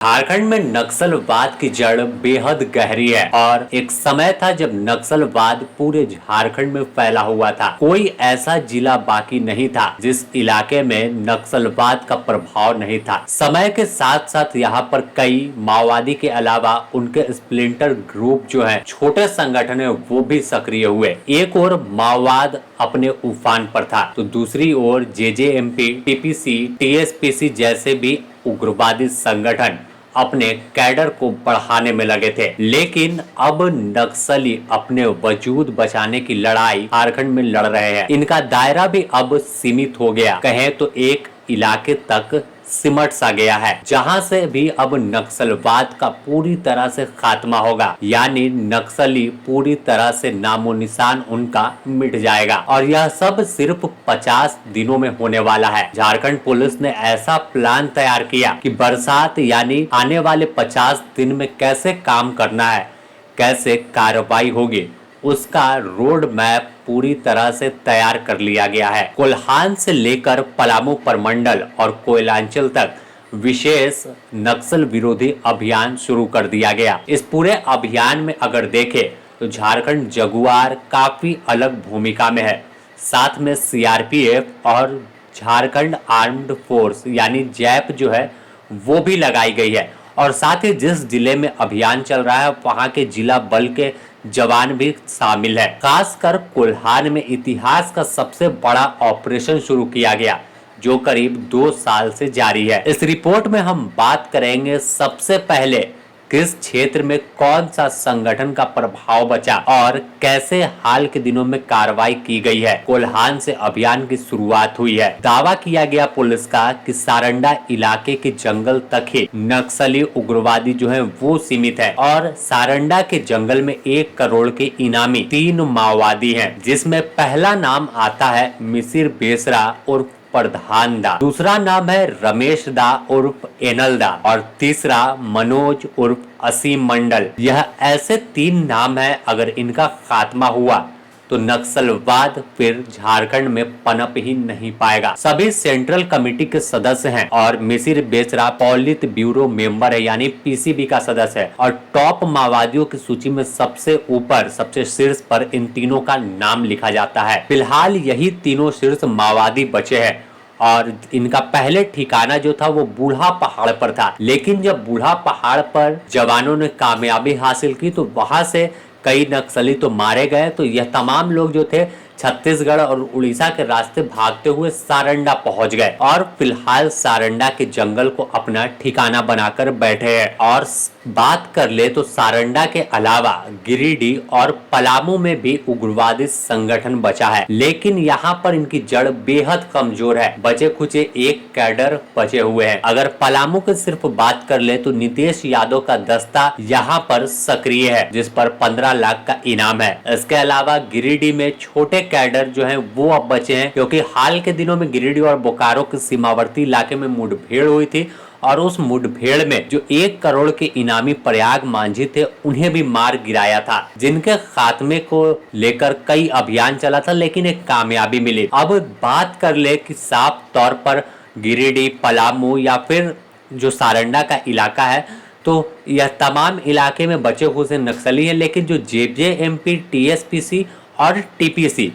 झारखंड में नक्सलवाद की जड़ बेहद गहरी है और एक समय था जब नक्सलवाद पूरे झारखंड में फैला हुआ था। कोई ऐसा जिला बाकी नहीं था जिस इलाके में नक्सलवाद का प्रभाव नहीं था। समय के साथ साथ यहाँ पर कई माओवादी के अलावा उनके स्प्लिंटर ग्रुप जो है, छोटे संगठन है, वो भी सक्रिय हुए। एक और माओवाद अपने उफान पर था तो दूसरी ओर जेजेएमपी, टीपीसी, टीएसपीसी जैसे भी उग्रवादी संगठन अपने कैडर को बढ़ाने में लगे थे। लेकिन अब नक्सली अपने वजूद बचाने की लड़ाई झारखंड में लड़ रहे हैं। इनका दायरा भी अब सीमित हो गया, कहें तो एक इलाके तक सिमट सा गया है, जहां से भी अब नक्सलवाद का पूरी तरह से खात्मा होगा, यानी नक्सली पूरी तरह से नामो निशान उनका मिट जाएगा। और यह सब सिर्फ 50 दिनों में होने वाला है। झारखंड पुलिस ने ऐसा प्लान तैयार किया कि बरसात यानी आने वाले 50 दिन में कैसे काम करना है, कैसे कार्रवाई होगी, उसका रोड मैप पूरी तरह से तैयार कर लिया गया है। कोल्हान से लेकर पलामू प्रमंडल और कोयलांचल तक विशेष नक्सल विरोधी अभियान शुरू कर दिया गया। इस पूरे अभियान में अगर देखें तो झारखंड जगुआर काफी अलग भूमिका में है। साथ में सीआरपीएफ और झारखंड आर्म्ड फोर्स यानी जैप जो है वो भी लगाई गई है। और साथ ही जिस जिले में अभियान चल रहा है वहां के जिला बल के जवान भी शामिल है। खासकर कोल्हान में इतिहास का सबसे बड़ा ऑपरेशन शुरू किया गया जो करीब 2 साल से जारी है। इस रिपोर्ट में हम बात करेंगे सबसे पहले किस क्षेत्र में कौन सा संगठन का प्रभाव बचा और कैसे हाल के दिनों में कार्रवाई की गई है। कोल्हान से अभियान की शुरुआत हुई है। दावा किया गया पुलिस का कि सारंडा इलाके के जंगल तक ही नक्सली उग्रवादी जो है वो सीमित है और सारंडा के जंगल में 1 करोड़ के इनामी 3 माओवादी हैं, जिसमें पहला नाम आता है मिसिर बेसरा उर्फ प्रधान दा, दूसरा नाम है रमेश दा उर्फ एनल दा और तीसरा मनोज उर्फ असीम मंडल। यह ऐसे 3 नाम हैं, अगर इनका खात्मा हुआ तो नक्सलवाद फिर झारखंड में पनप ही नहीं पाएगा। सभी सेंट्रल कमेटी के सदस्य हैं और मिसिर बेसरा पॉलिट ब्यूरो मेंबर है यानी पीसीबी का सदस्य है और टॉप माओवादियों की सूची में सबसे ऊपर, सबसे शीर्ष पर इन तीनों का नाम लिखा जाता है। फिलहाल यही तीनों शीर्ष माओवादी बचे हैं और इनका पहले ठिकाना जो था वो बूढ़ा पहाड़ पर था। लेकिन जब बूढ़ा पहाड़ पर जवानों ने कामयाबी हासिल की तो वहां से कई नक्सली तो मारे गए। तो यह तमाम लोग जो थे छत्तीसगढ़ और उड़ीसा के रास्ते भागते हुए सारंडा पहुंच गए और फिलहाल सारंडा के जंगल को अपना ठिकाना बनाकर बैठे हैं। और बात कर ले तो सारंडा के अलावा गिरिडीह और पलामू में भी उग्रवादी संगठन बचा है, लेकिन यहाँ पर इनकी जड़ बेहद कमजोर है। बचे खुचे 1 कैडर बचे हुए हैं। अगर पलामू की सिर्फ बात कर ले तो नितेश यादव का दस्ता यहाँ पर सक्रिय है, जिस पर 15 लाख का इनाम है। इसके अलावा गिरिडीह में छोटे कैडर जो हैं वो अब बचे हैं, क्योंकि हाल के दिनों में गिरिडीह और बोकारो के सीमावर्ती इलाके में मुठभेड़ हुई थी और उस मुठभेड़ में जो 1 करोड़ के इनामी प्रयाग मांझी थे उन्हें भी मार गिराया था, जिनके खात्मे को लेकर कई अभियान चला था लेकिन एक कामयाबी मिली। अब बात कर ले कि साफ तौर पर गिरिडीह, पलामू या फिर जो सारंडा का इलाका है तो यह तमाम इलाके में बचे हुए नक्सली है, लेकिन जो जेजेएमपी, टीएसपीसी और टीपीसी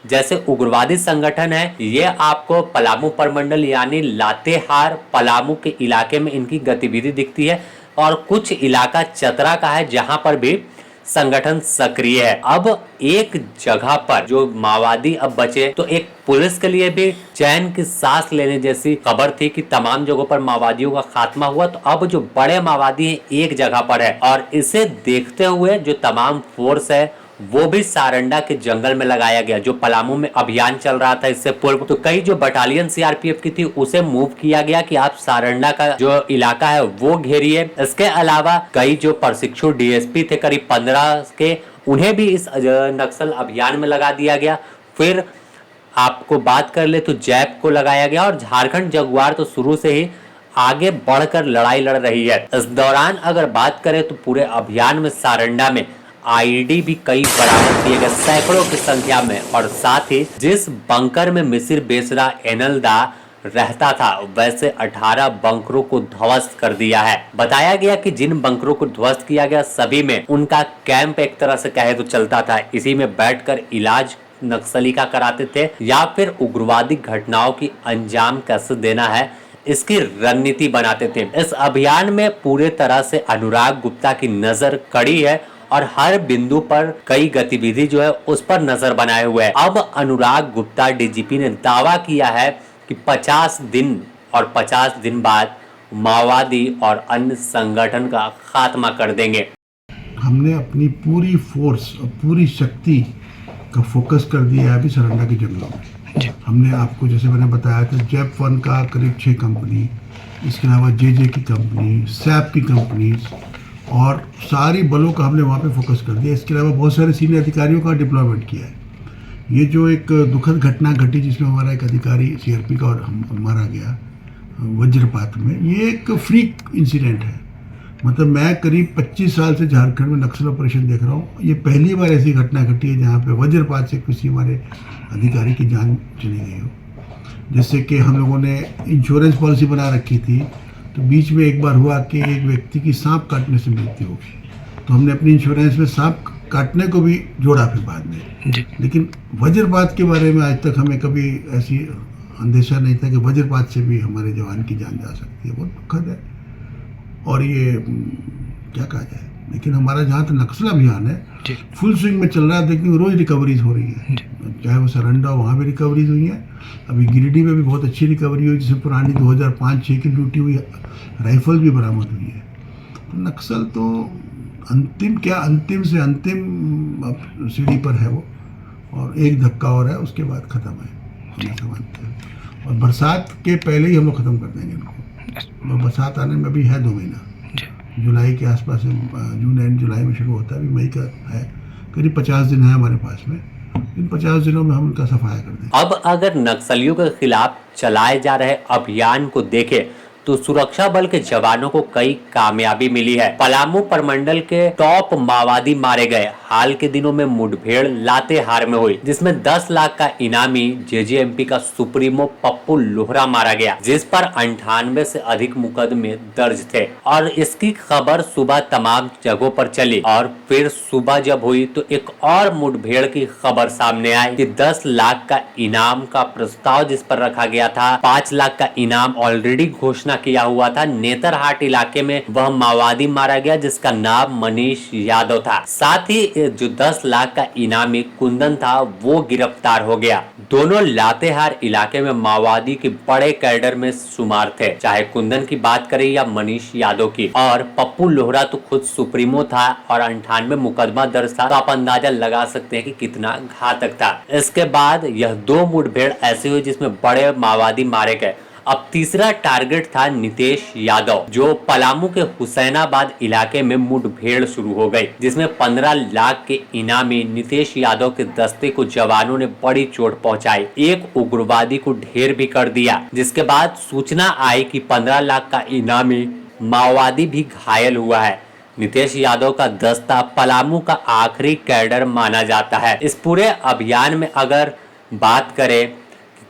जैसे उग्रवादी संगठन है ये आपको पलामू प्रमंडल यानी लातेहार पलामू के इलाके में इनकी गतिविधि दिखती है और कुछ इलाका चतरा का है जहां पर भी संगठन सक्रिय है। अब एक जगह पर जो माओवादी अब बचे तो एक पुलिस के लिए भी चैन की सांस लेने जैसी खबर थी कि तमाम जगहों पर माओवादियों का खात्मा हुआ। तो अब जो बड़े माओवादी हैं एक जगह पर है और इसे देखते हुए जो तमाम फोर्स है वो भी सारंडा के जंगल में लगाया गया। जो पलामू में अभियान चल रहा था इससे पूर्व तो कई जो बटालियन सीआरपीएफ की थी उसे मूव किया गया कि आप सारंडा का जो इलाका है वो घेरिए। इसके अलावा कई जो प्रशिक्षु डीएसपी थे करीब 15 के, उन्हें भी इस नक्सल अभियान में लगा दिया गया। फिर आपको बात कर ले तो जैप को लगाया गया और झारखंड जगुआर तो शुरू से ही आगे बढ़कर लड़ाई लड़ रही है। इस दौरान अगर बात करें तो पूरे अभियान में सारंडा में आईडी भी कई बरामद किए गए, सैकड़ों की संख्या में। और साथ ही जिस बंकर में मिसिर बेसरा, एनल दा, रहता था वैसे 18 बंकरों को ध्वस्त कर दिया है। बताया गया कि जिन बंकरों को ध्वस्त किया गया सभी में उनका कैंप एक तरह से कहे तो चलता था। इसी में बैठकर इलाज नक्सली का कराते थे या फिर उग्रवादी घटनाओं की अंजाम कैसे देना है इसकी रणनीति बनाते थे। इस अभियान में पूरे तरह से अनुराग गुप्ता की नजर कड़ी है और हर बिंदु पर कई गतिविधि जो है उस पर नजर बनाए हुए है। अब अनुराग गुप्ता डीजीपी ने दावा किया है कि 50 दिन और 50 दिन बाद माओवादी और अन्य संगठन का खात्मा कर देंगे। हमने अपनी पूरी फोर्स और पूरी शक्ति का फोकस कर दिया है अभी सरंडा के जंगलों में। हमने आपको जैसे मैंने बताया था जैप वन का करीब 6 कंपनी, इसके अलावा जे की कंपनी, सैप की कंपनीज और सारी बलों का हमने वहाँ पे फोकस कर दिया। इसके अलावा बहुत सारे सीनियर अधिकारियों का डिप्लॉयमेंट किया है। ये जो एक दुखद घटना घटी जिसमें हमारा एक अधिकारी सीआरपी का और मारा गया वज्रपात में, ये एक फ्रीक इंसिडेंट है। मतलब मैं करीब 25 साल से झारखंड में नक्सल ऑपरेशन देख रहा हूँ। ये पहली बार ऐसी घटना घटी है जहाँ पे वज्रपात से किसी हमारे अधिकारी की जान चली गई हो। जैसे कि हम लोगों ने इंश्योरेंस पॉलिसी बना रखी थी, तो बीच में एक बार हुआ कि एक व्यक्ति की सांप काटने से मृत्यु हो गई, तो हमने अपनी इंश्योरेंस में सांप काटने को भी जोड़ा फिर बाद में। लेकिन वज्रपात के बारे में आज तक हमें कभी ऐसी अंदेशा नहीं था कि वज्रपात से भी हमारे जवान की जान जा सकती है। बहुत दुखद है और ये क्या कहा जाए। लेकिन हमारा जहाँ तक नक्सल अभियान है फुल स्विंग में चल रहा है। देखिए रोज रिकवरीज हो रही है, चाहे वो सरंडा वहाँ भी रिकवरीज हुई है। अभी गिरिडीह में भी बहुत अच्छी रिकवरी हुई, जिसमें पुरानी 2005-6 की लूटी हुई राइफल भी बरामद हुई है। तो नक्सल तो अंतिम से अंतिम सीढ़ी पर है वो, और एक धक्का और है, उसके बाद ख़त्म है, हम ऐसा मानते हैं। और बरसात के पहले ही हम लोग ख़त्म कर देंगे इनको। और बरसात आने में भी है 2 महीना, जुलाई के आसपास, जून एंड जुलाई में शुरू होता है। अभी मई का है, करीब 50 दिन है हमारे पास में। इन 50 दिनों में हम उनका सफाया कर देंगे। अब अगर नक्सलियों के खिलाफ चलाए जा रहे अभियान को देखें तो सुरक्षा बल के जवानों को कई कामयाबी मिली है। पलामू प्रमंडल के टॉप माओवादी मारे गए। हाल के दिनों में मुठभेड़ लातेहार में हुई, जिसमें 10 लाख का इनामी जेजेएमपी का सुप्रीमो पप्पू लोहरा मारा गया, जिस पर 98 से अधिक मुकदमे दर्ज थे। और इसकी खबर सुबह तमाम जगहों पर चली और फिर सुबह जब हुई तो एक और मुठभेड़ की खबर सामने आई कि 10 लाख का इनाम का प्रस्ताव जिस पर रखा गया था, 5 लाख का इनाम ऑलरेडी घोषणा किया हुआ था। नेतरहाट इलाके में वह माओवादी मारा गया जिसका नाम मनीष यादव था। साथ ही जो 10 लाख का इनामी कुंदन था वो गिरफ्तार हो गया। दोनों लातेहार इलाके में माओवादी के बड़े कैडर में शुमार थे, चाहे कुंदन की बात करें या मनीष यादव की। और पप्पू लोहरा तो खुद सुप्रीमो था और 98 मुकदमा दर्ज था, तो आप अंदाजा लगा सकते हैं कि कितना घातक था। इसके बाद यह 2 मुठभेड़ ऐसी हुई जिसमें बड़े माओवादी मारे गए। अब तीसरा टारगेट था नितेश यादव, जो पलामू के हुसैनाबाद इलाके में मुठभेड़ शुरू हो गई, जिसमें 15 लाख के इनामी नितेश यादव के दस्ते को जवानों ने बड़ी चोट पहुंचाई। एक उग्रवादी को ढेर भी कर दिया, जिसके बाद सूचना आई कि 15 लाख का इनामी माओवादी भी घायल हुआ है। नितेश यादव का दस्ता पलामू का आखिरी कैडर माना जाता है। इस पूरे अभियान में अगर बात करें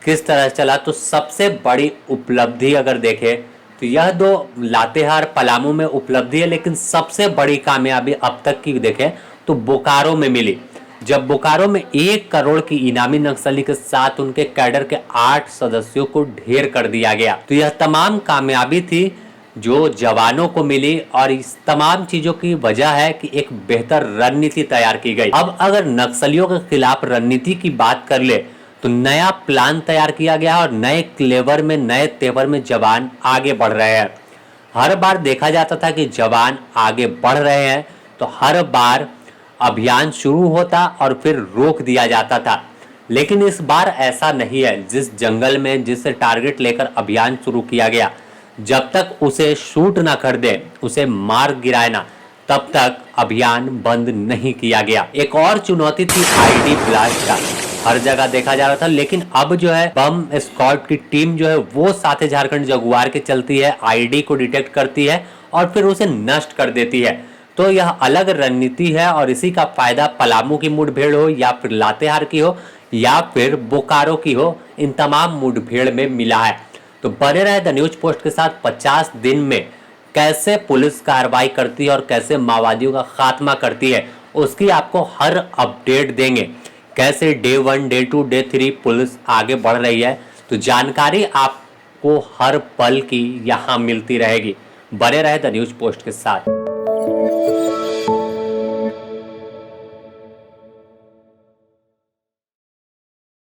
किस तरह चला, तो सबसे बड़ी उपलब्धि अगर देखें तो यह 2 लातेहार पलामू में उपलब्धि है, लेकिन सबसे बड़ी कामयाबी अब तक की देखें तो बोकारो में मिली, जब बोकारो में 1 करोड़ की इनामी नक्सली के साथ उनके कैडर के 8 सदस्यों को ढेर कर दिया गया। तो यह तमाम कामयाबी थी जो जवानों को मिली, और इस तमाम चीजों की वजह है कि एक बेहतर रणनीति तैयार की गई। अब अगर नक्सलियों के खिलाफ रणनीति की बात कर ले तो नया प्लान तैयार किया गया और नए क्लेवर में, नए तेवर में जवान आगे बढ़ रहे हैं। हर बार देखा जाता था कि जवान आगे बढ़ रहे हैं तो हर बार अभियान शुरू होता और फिर रोक दिया जाता था, लेकिन इस बार ऐसा नहीं है। जिस जंगल में जिस टारगेट लेकर अभियान शुरू किया गया, जब तक उसे शूट ना कर दे, उसे मार गिराए ना, तब तक अभियान बंद नहीं किया गया। एक और चुनौती थी आईडी ब्लास्ट का, हर जगह देखा जा रहा था, लेकिन अब जो है बम स्क्वाड की टीम जो है वो साथे झारखंड जगुआर के चलती है, आईडी को डिटेक्ट करती है और फिर उसे नष्ट कर देती है। तो यह अलग रणनीति है और इसी का फायदा पलामू की मुठभेड़ हो या फिर लातेहार की हो या फिर बोकारो की हो, इन तमाम मुठभेड़ में मिला है। तो बने रहे द न्यूज पोस्ट के साथ। 50 दिन में कैसे पुलिस कार्रवाई करती है और कैसे माओवादियों का खात्मा करती है, उसकी आपको हर अपडेट देंगे। कैसे डे 1, डे 2, डे 3 पुलिस आगे बढ़ रही है, तो जानकारी आपको हर पल की यहाँ मिलती रहेगी। बने रहे द न्यूज पोस्ट के साथ।